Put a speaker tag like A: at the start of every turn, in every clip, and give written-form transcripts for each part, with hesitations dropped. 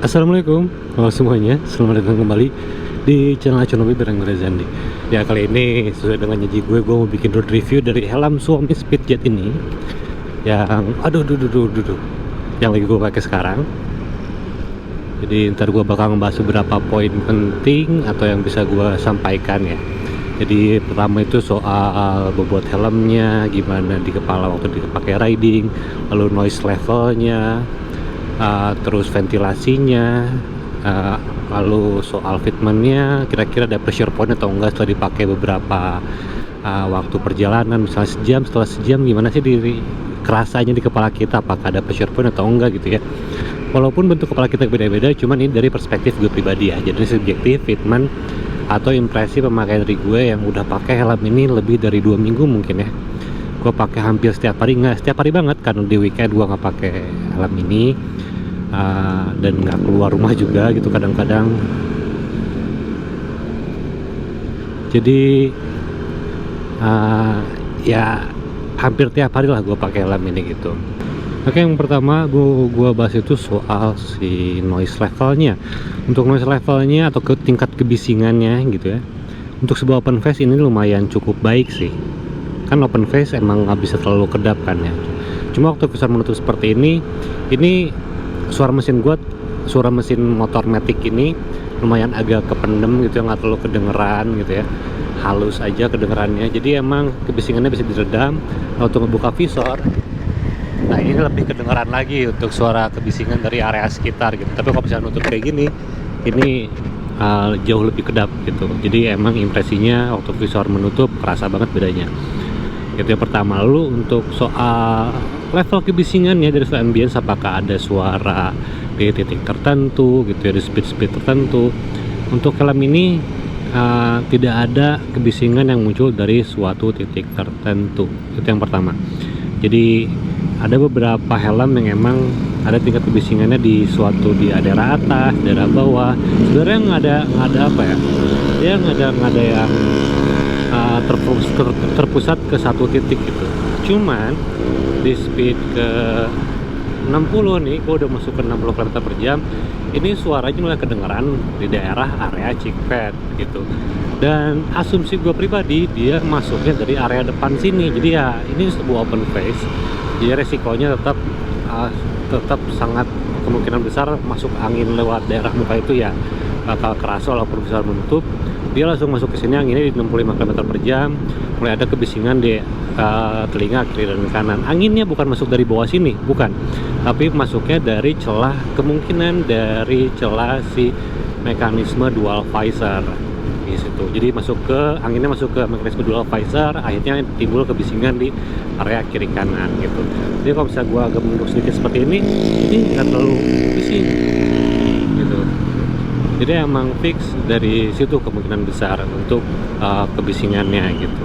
A: Assalamualaikum, halo semuanya, selamat datang kembali di channel Aconobi bareng gue Zandi. Ya kali ini sesuai dengan janji gue mau bikin road review dari helm Xiaomi Speedjet ini yang yang lagi gue pakai sekarang. Jadi ntar gue bakal ngebahas beberapa poin penting atau yang bisa gue sampaikan ya. Jadi pertama itu soal bobot helmnya, gimana di kepala waktu dipakai riding, lalu noise levelnya, terus ventilasinya, lalu soal fitmentnya, kira-kira ada pressure point atau enggak setelah dipakai beberapa waktu perjalanan, misalnya sejam, setelah sejam gimana sih kerasanya di kepala kita, apakah ada pressure point atau enggak gitu ya. Walaupun bentuk kepala kita beda-beda, cuman ini dari perspektif gue pribadi ya, jadi subjektif fitment atau impresi pemakaian dari gue yang udah pakai helm ini lebih dari 2 minggu mungkin ya. Gue pakai hampir setiap hari, nggak setiap hari banget karena di weekend gue nggak pakai helm ini, dan nggak keluar rumah juga gitu kadang-kadang. Jadi ya hampir tiap hari lah gue pakai helm ini gitu. Oke, yang pertama gua bahas itu soal si noise levelnya. Untuk noise levelnya atau tingkat kebisingannya gitu ya, untuk sebuah open face ini lumayan cukup baik sih. Kan open face emang nggak bisa terlalu kedap kan ya. Cuma waktu visor menutup seperti ini suara mesin motor Matic ini lumayan agak kependem gitu ya, nggak terlalu kedengeran gitu ya, halus aja kedengerannya. Jadi emang kebisingannya bisa diredam. Nah, untuk ngebuka visor, nah ini lebih kedengeran lagi untuk suara kebisingan dari area sekitar gitu. Tapi kalau misalnya nutup kayak gini, ini jauh lebih kedap gitu. Jadi emang impresinya waktu visor menutup kerasa banget bedanya. Itu yang pertama. Lalu untuk soal level kebisingannya dari suara ambience, apakah ada suara di titik tertentu gitu ya, di speed tertentu. Untuk helm ini tidak ada kebisingan yang muncul dari suatu titik tertentu. Itu yang pertama. Jadi ada beberapa helm yang emang ada tingkat kebisingannya di daerah atas, daerah bawah. Sebenarnya nggak ada apa ya? Dia nggak ada yang terpusat ke satu titik gitu. Cuman di speed ke 60 nih, gue udah masuk ke 60 km per jam, ini suaranya mulai kedengeran di daerah area Cikpet gitu. Dan asumsi gue pribadi dia masuknya dari area depan sini. Jadi ya ini sebuah open face, jadi resikonya tetap sangat kemungkinan besar masuk angin lewat daerah muka itu ya bakal kerasa walaupun bisa menutup. Dia langsung masuk ke sini, anginnya di 65 km per jam, mulai ada kebisingan di telinga kiri dan kanan. Anginnya bukan masuk dari bawah sini, bukan, tapi masuknya dari kemungkinan dari celah si mekanisme dual visor di situ. Jadi anginnya masuk ke mekanisme dual visor, akhirnya timbul kebisingan di area kiri kanan gitu. Jadi kalau misalnya gua agak mundur sedikit seperti ini nggak terlalu bising gitu. Jadi emang fix dari situ kemungkinan besar untuk kebisingannya gitu.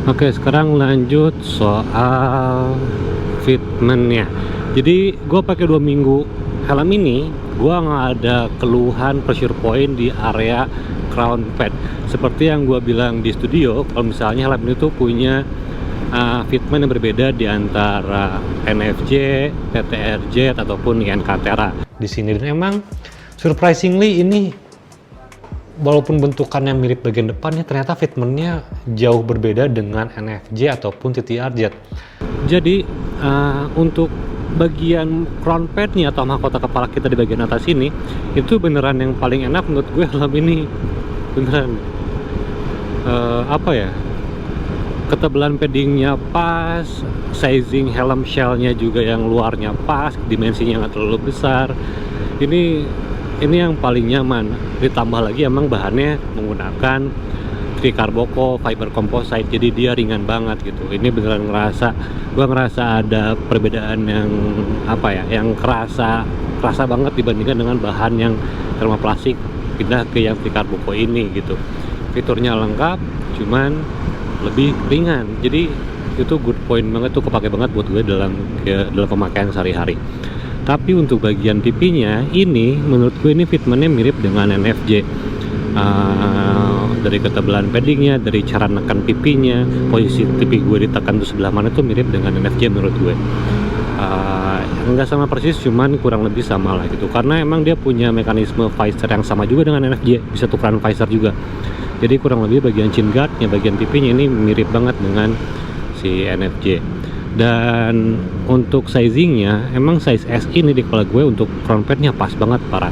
A: Oke, sekarang lanjut soal fitmentnya. Jadi gue pakai 2 minggu helm ini, gue nggak ada keluhan pressure point di area crown pad. Seperti yang gue bilang di studio, kalau misalnya helm ini tuh punya fitment yang berbeda di antara NFJ, TTRJ ataupun INK Terra di sini. Dan emang surprisingly ini walaupun bentukannya mirip bagian depannya, ternyata fitmentnya jauh berbeda dengan NFJ ataupun TTRJ. Jadi untuk bagian crown padnya atau mahkota kepala kita di bagian atas ini, itu beneran yang paling enak menurut gue helm ini. Beneran ketebalan paddingnya pas, sizing helm shellnya juga yang luarnya pas, dimensinya nggak terlalu besar. Ini yang paling nyaman. Ditambah lagi emang bahannya menggunakan tricarboco fiber composite, jadi dia ringan banget gitu. Ini beneran gua ngerasa ada perbedaan yang yang kerasa banget dibandingkan dengan bahan yang termoplastik pindah ke yang tricarboco ini gitu. Fiturnya lengkap, cuman lebih ringan. Jadi itu good point banget tuh, kepake banget buat gue dalam pemakaian sehari-hari. Tapi untuk bagian pipinya ini menurut gue ini fitmentnya mirip dengan NFJ. Dari ketebalan paddingnya, dari cara nekan pipinya, posisi pipi gue ditekan tuh sebelah mana tuh mirip dengan NFJ menurut gue. Nggak sama persis, cuman kurang lebih sama lah gitu, karena emang dia punya mekanisme visor yang sama juga dengan NFJ, bisa tukeran visor juga. Jadi kurang lebih bagian chin guardnya, bagian pipinya ini mirip banget dengan si NFJ. Dan untuk sizingnya emang size S ini di kepala gue untuk front padnya pas banget, parah.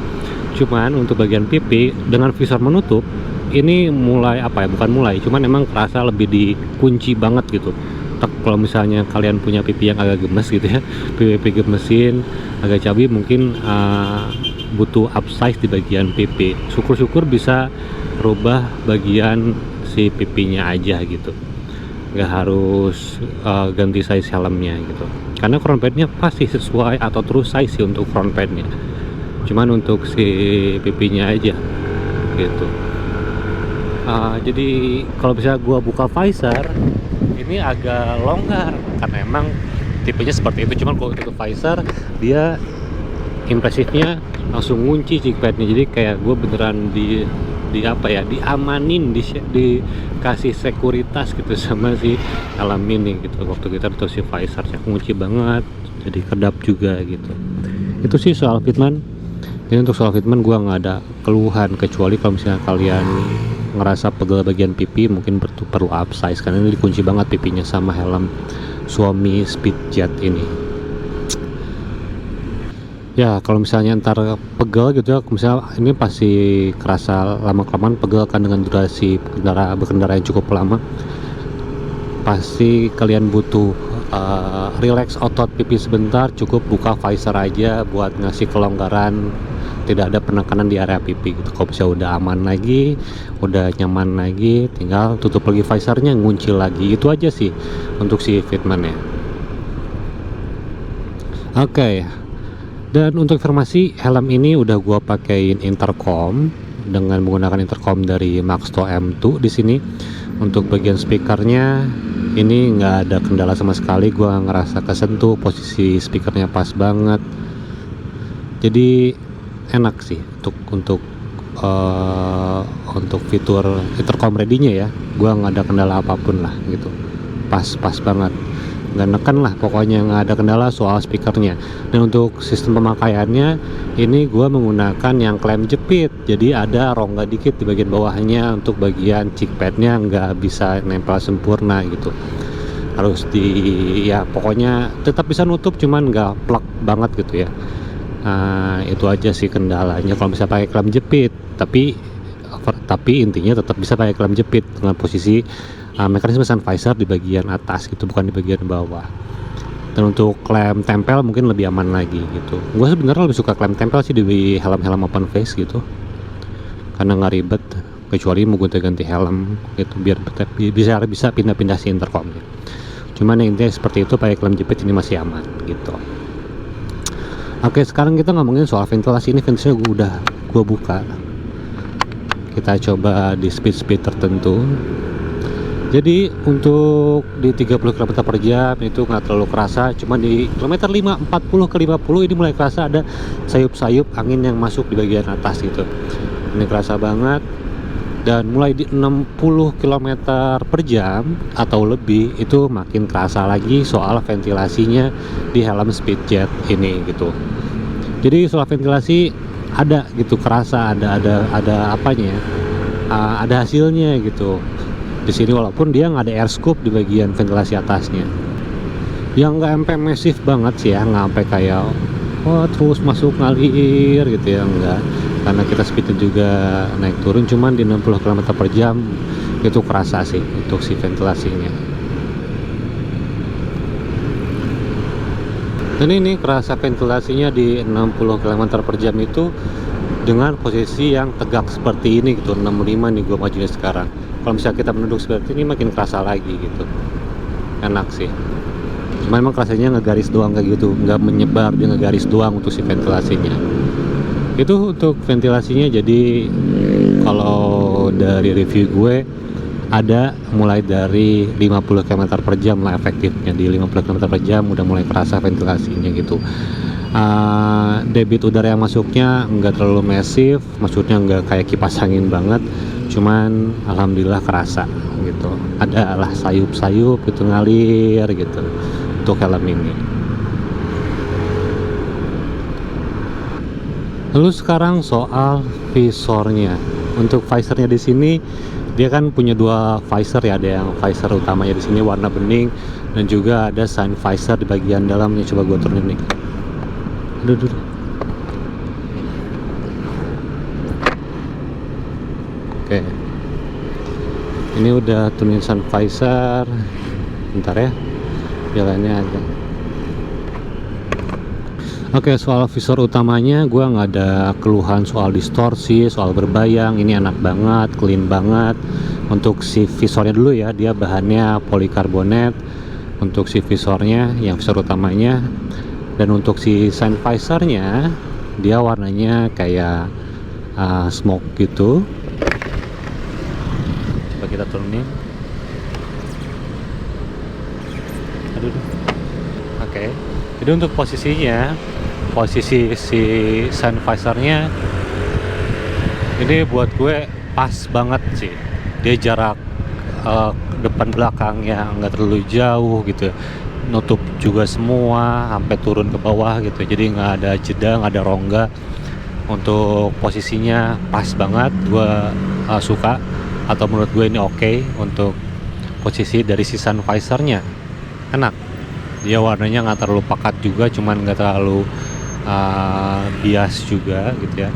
A: Cuman untuk bagian pipi dengan visor menutup ini mulai apa ya, bukan mulai, cuman emang kerasa lebih dikunci banget gitu. Kalau misalnya kalian punya pipi yang agak gemes gitu ya, pipi gemesin, agak cabi, mungkin butuh upsize di bagian pipi. Syukur-syukur bisa rubah bagian si pipinya aja gitu, nggak harus ganti size helmnya gitu, karena front padnya pasti sesuai atau terus size sih untuk front padnya, cuman untuk si pipinya aja gitu. Jadi kalau bisa gua buka visor ini agak longgar karena emang tipenya seperti itu, cuman kalau tutup visor dia impresifnya langsung ngunci cheek padnya, jadi kayak gue beneran di apa ya, diamanin, dikasih sekuritas gitu sama si helm ini gitu. Waktu kita tutup si visornya ngunci banget, jadi kedap juga gitu. Itu sih soal fitment. Ini untuk soal fitment gue nggak ada keluhan, kecuali kalau misalnya kalian ngerasa pegel bagian pipi, mungkin perlu upsize karena ini dikunci banget pipinya sama helm Xiaomi Speedjet ini. Ya kalau misalnya ntar pegel gitu ya, misalnya ini pasti kerasa lama-kelamaan pegel kan dengan durasi berkendara yang cukup lama, pasti kalian butuh relax otot pipi sebentar. Cukup buka visor aja buat ngasih kelonggaran, tidak ada penekanan di area pipi gitu. Kalau bisa udah aman lagi, udah nyaman lagi, tinggal tutup lagi visornya, ngunci lagi. Itu aja sih untuk si fitmentnya. Oke. Dan untuk informasi, helm ini udah gua pakein intercom dengan menggunakan intercom dari Maxto M2 di sini. Untuk bagian speakernya ini nggak ada kendala sama sekali, gua ngerasa kesentuh, posisi speakernya pas banget. Jadi enak sih untuk fitur intercom ready-nya ya. Gua nggak ada kendala apapun lah gitu. Pas banget. Nggak neken lah, pokoknya nggak ada kendala soal speakernya. Dan untuk sistem pemakaiannya ini gua menggunakan yang klem jepit, jadi ada rongga dikit di bagian bawahnya. Untuk bagian cheek padnya nggak bisa nempel sempurna gitu, harus ya pokoknya tetap bisa nutup, cuman nggak plek banget gitu ya. Itu aja sih kendalanya kalau bisa pakai klem jepit, tapi intinya tetap bisa pakai klem jepit dengan posisi mekanisme sun visor di bagian atas gitu, bukan di bagian bawah. Dan untuk klem tempel mungkin lebih aman lagi gitu. Gue sebenarnya lebih suka klem tempel sih di helm-helm open face gitu, karena nggak ribet, kecuali mau gue ganti helm gitu biar bisa pindah-pindah si intercomnya. Cuman yang intinya seperti itu, pakai klem jepit ini masih aman gitu. Oke, sekarang kita ngomongin soal ventilasi. Ini ventilasinya gue buka. Kita coba di speed tertentu. Jadi untuk di 30 km per jam itu nggak terlalu kerasa, cuma di kilometer 40 ke 50 ini mulai kerasa ada sayup-sayup angin yang masuk di bagian atas gitu. Ini kerasa banget. Dan mulai di 60 km per jam atau lebih itu makin kerasa lagi soal ventilasinya di helm Speedjet ini gitu. Jadi soal ventilasi ada gitu, kerasa ada apanya ya, ada hasilnya gitu di sini, walaupun dia nggak ada air scoop di bagian ventilasi atasnya, yang nggak sampai masif banget sih ya, nggak sampai kayak terus masuk ngalir gitu ya, enggak, karena kita speednya juga naik turun. Cuman di 60 km per jam itu kerasa sih untuk si ventilasinya. Dan ini kerasa ventilasinya di 60 km per jam itu dengan posisi yang tegak seperti ini gitu, 65 nih gue majunya sekarang. Kalau misalnya kita menunduk seperti ini makin kerasa lagi gitu, enak sih. Cuma emang kerasanya ngegaris doang kayak gitu, nggak menyebar, dia ngegaris doang untuk si ventilasinya. Itu untuk ventilasinya. Jadi kalau dari review gue ada mulai dari 50 km per jam lah efektifnya, di 50 km per jam udah mulai kerasa ventilasinya gitu. Debit udara yang masuknya nggak terlalu masif, maksudnya nggak kayak kipas angin banget, cuman alhamdulillah kerasa gitu, ada lah sayup-sayup gitu ngalir gitu untuk helm ini. Lalu sekarang soal visornya. Untuk visornya di sini dia kan punya dua visor ya, ada yang visor utamanya di sini warna bening dan juga ada sun visor di bagian dalamnya. Coba gue turunin nih. Aduh, aduh. Oke. Ini udah turunin sun visor. Bentar ya. Jalannya agak. Oke, soal visor utamanya gue nggak ada keluhan soal distorsi, soal berbayang. Ini enak banget, clean banget. Untuk si visornya dulu ya, dia bahannya polikarbonat. Untuk si visornya, yang visor utamanya. Dan untuk si sun visornya, dia warnanya kayak smoke gitu. Coba kita turunin. Aduh. Oke. Jadi untuk posisinya, posisi si sun visornya ini buat gue pas banget sih. Dia jarak depan belakangnya nggak terlalu jauh gitu, nutup juga semua sampai turun ke bawah gitu, jadi nggak ada jeda, nggak ada rongga. Untuk posisinya pas banget, gue suka, atau menurut gue ini oke. Untuk posisi dari si sun visornya enak, dia warnanya nggak terlalu pekat juga, cuman nggak terlalu bias juga gitu ya.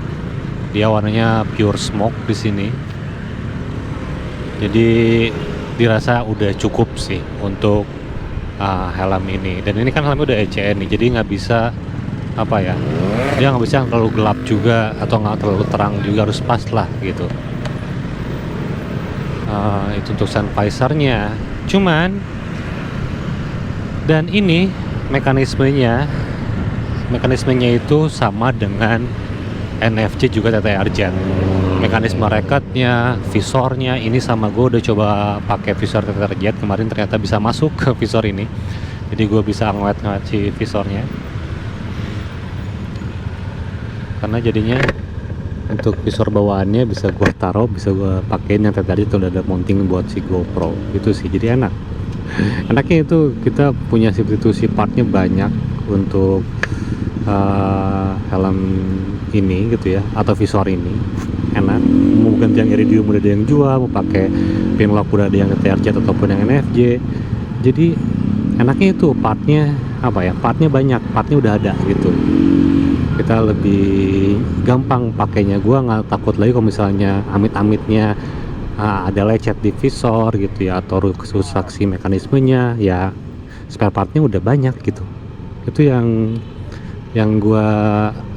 A: Dia warnanya pure smoke di sini, jadi dirasa udah cukup sih untuk helm ini. Dan ini kan helmnya udah ECN nih, jadi nggak bisa apa ya, dia nggak bisa terlalu gelap juga atau nggak terlalu terang juga, harus pas lah gitu. Itu untuk sun visornya. Cuman dan ini mekanismenya itu sama dengan NFC juga TTR Jet. Mekanisme rekatnya, visornya ini sama. Gue udah coba pakai visor TTR Jet kemarin, ternyata bisa masuk ke visor ini. Jadi gue bisa ngeliat si visornya. Karena jadinya untuk visor bawaannya bisa gue taruh, bisa gue pakein yang TTR Jet, udah ada mounting buat si GoPro. Itu sih, jadi enak. Enaknya itu kita punya substitusi partnya banyak untuk helm ini gitu ya, atau visor ini enak. Mau ganti yang iridium udah ada yang jual, mau pakai pin lock udah ada yang TRZ ataupun yang NFJ. Jadi enaknya itu partnya apa ya, partnya banyak, partnya udah ada gitu, kita lebih gampang pakainya. Gua nggak takut lagi kalau misalnya amit-amitnya ada lecet di visor gitu ya, atau rusak si mekanismenya ya, spare partnya udah banyak gitu. Itu yang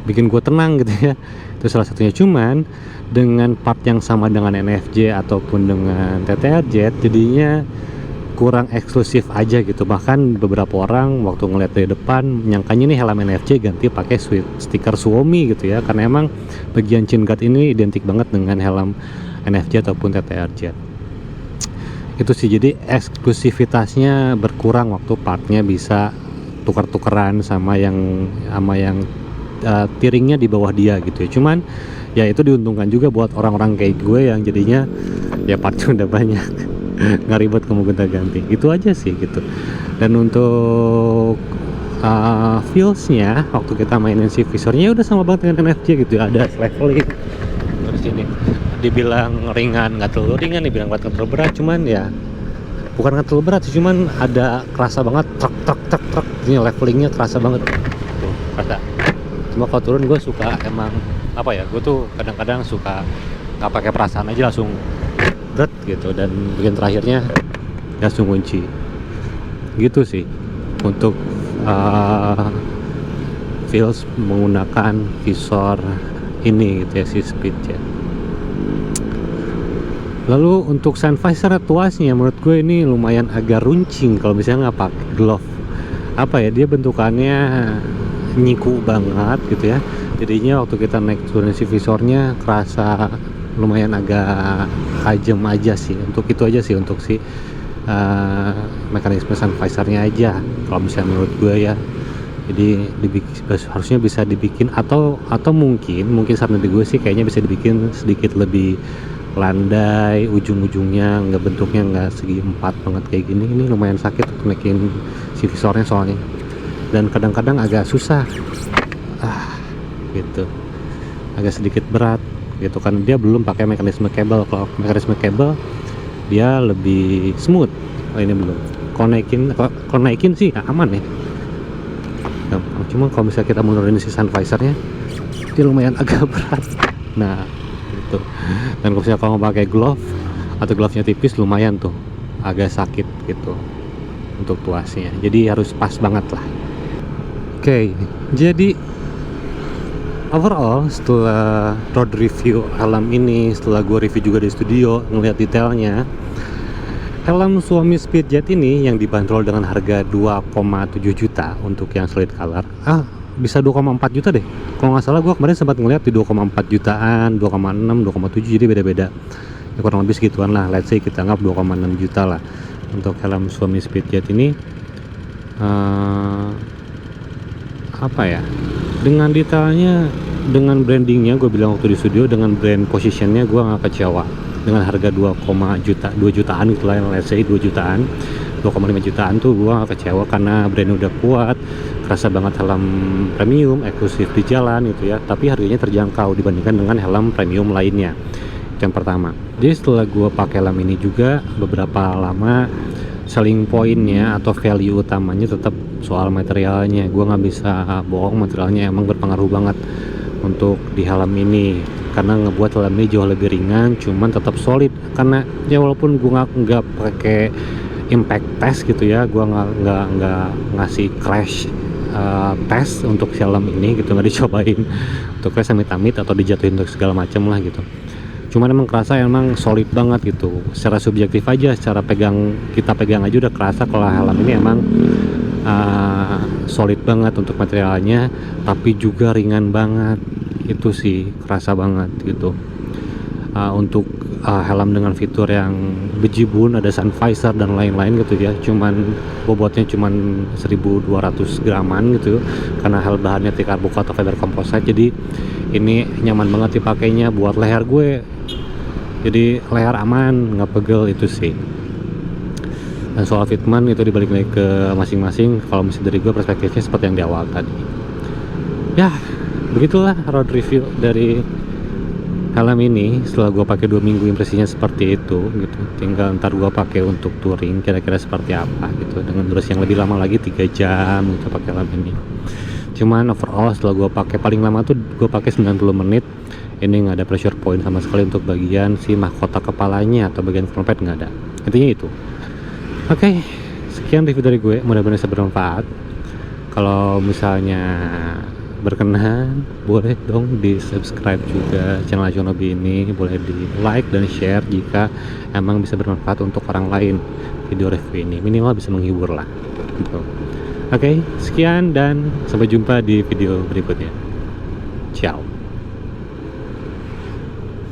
A: bikin gua tenang gitu ya, itu salah satunya. Cuman dengan part yang sama dengan NFJ ataupun dengan TTRZ jadinya kurang eksklusif aja gitu. Bahkan beberapa orang waktu ngeliat dari depan nyangkanya nih helm NFC ganti pakai stiker Suomi gitu ya, karena emang bagian chin guard ini identik banget dengan helm NFC ataupun TTRZ. Itu sih, jadi eksklusivitasnya berkurang waktu partnya bisa tukar-tukeran sama yang tiringnya di bawah dia gitu ya. Cuman ya itu diuntungkan juga buat orang-orang kayak gue yang jadinya ya partnya udah banyak, nggak ribet kamu gonta-ganti. Itu aja sih gitu. Dan untuk feelsnya waktu kita mainin si visornya udah sama banget dengan NFC gitu. Ada leveling terus ini dibilang ringan, nggak terlalu ringan, dibilang nggak terlalu berat, cuman ya bukan nggak terlalu berat sih, cuman ada kerasa banget truk ini levelingnya kerasa banget tuh, kerasa. Cuma kalau turun gue suka emang apa ya, gue tuh kadang-kadang suka nggak pakai perasaan aja, langsung berat gitu, dan bagian terakhirnya langsung kunci gitu sih untuk feels menggunakan visor ini gitu ya, si Speedjet. Lalu untuk sun visor tuasnya menurut gue ini lumayan agak runcing kalau misalnya nggak pakai glove. Apa ya, dia bentukannya nyiku banget gitu ya, jadinya waktu kita naik turun si visornya kerasa lumayan agak tajam aja sih. Untuk itu aja sih, untuk si mekanisme sun visornya aja kalau misalnya menurut gue ya. Jadi harusnya bisa dibikin atau mungkin saran dari gue sih kayaknya bisa dibikin sedikit lebih landai, ujung-ujungnya nggak, bentuknya nggak segi empat banget kayak gini. Ini lumayan sakit untuk naikin si visornya soalnya, dan kadang-kadang agak susah gitu. agak sedikit berat gitu kan. Dia belum pakai mekanisme kabel. Kalau mekanisme kabel dia lebih smooth. Oh, ini belum. Kalau naikin sih aman ya. Gampang. Cuma kalau misalnya kita menurunin si sun visornya, dia lumayan agak berat. Nah, gitu. Dan kalau misalnya mau pakai glove atau glove-nya tipis, lumayan tuh agak sakit gitu untuk tuasnya. Jadi harus pas banget lah. Oke, jadi overall setelah road review helm ini, setelah gue review juga di studio ngeliat detailnya, helm Suomi Speedjet ini yang dibanderol dengan harga 2,7 juta untuk yang solid color, bisa 2,4 juta deh kalau nggak salah. Gue kemarin sempat ngeliat di 2,4 jutaan, 2,6, 2,7, jadi beda-beda ya, kurang lebih segituan lah. Let's say kita anggap 2,6 juta lah untuk helm Suomi Speedjet ini. Apa ya, dengan detailnya, dengan brandingnya, gue bilang waktu di studio, dengan brand positionnya gue nggak kecewa. Dengan harga 2 jutaan gitu lah, let's say 2 jutaan, 2,5 jutaan tuh gue gak kecewa karena brand udah kuat, kerasa banget helm premium, eksklusif di jalan gitu ya, tapi harganya terjangkau dibandingkan dengan helm premium lainnya. Itu yang pertama. Jadi setelah gue pakai helm ini juga beberapa lama, selling pointnya atau value utamanya tetap soal materialnya. Gue nggak bisa bohong, materialnya emang berpengaruh banget untuk di helm ini, karena ngebuat helm ini jauh lebih ringan, cuman tetap solid. Karena ya walaupun gue nggak pakai impact test gitu ya, gue nggak ngasih crash test untuk helm ini gitu, nggak dicobain untuk crash amit-amit atau dijatuhin untuk segala macam lah gitu. Cuman emang kerasa emang solid banget gitu, secara subjektif aja, secara kita pegang aja udah kerasa kalau helm ini emang solid banget untuk materialnya, tapi juga ringan banget. Itu sih kerasa banget gitu. Untuk helm dengan fitur yang bejibun, ada sun visor dan lain-lain gitu ya, cuman bobotnya cuman 1200 graman gitu, karena helm bahannya T-Carboco atau fiber composite. Jadi ini nyaman banget dipakainya buat leher gue, jadi leher aman, nggak pegel. Itu sih. Dan soal fitment itu dibalik lagi ke masing-masing. Kalau misalnya dari gue perspektifnya seperti yang di awal tadi ya, begitulah road review dari helm ini. Setelah gue pakai 2 minggu, impresinya seperti itu gitu. Tinggal ntar gue pakai untuk touring kira-kira seperti apa gitu, dengan durasi yang lebih lama lagi, 3 jam gitu pakai helm ini. Cuman overall setelah gue pakai, paling lama tuh gue pakai 90 menit. Ini nggak ada pressure point sama sekali untuk bagian si mahkota kepalanya atau bagian frontplate, nggak ada. Intinya itu. Oke, sekian review dari gue, mudah-mudahan bisa bermanfaat. Kalau misalnya berkenan, boleh dong di subscribe juga channel Shonobi ini, boleh di like dan share jika emang bisa bermanfaat untuk orang lain video review ini, minimal bisa menghibur lah gitu. Oke, sekian dan sampai jumpa di video berikutnya. Ciao.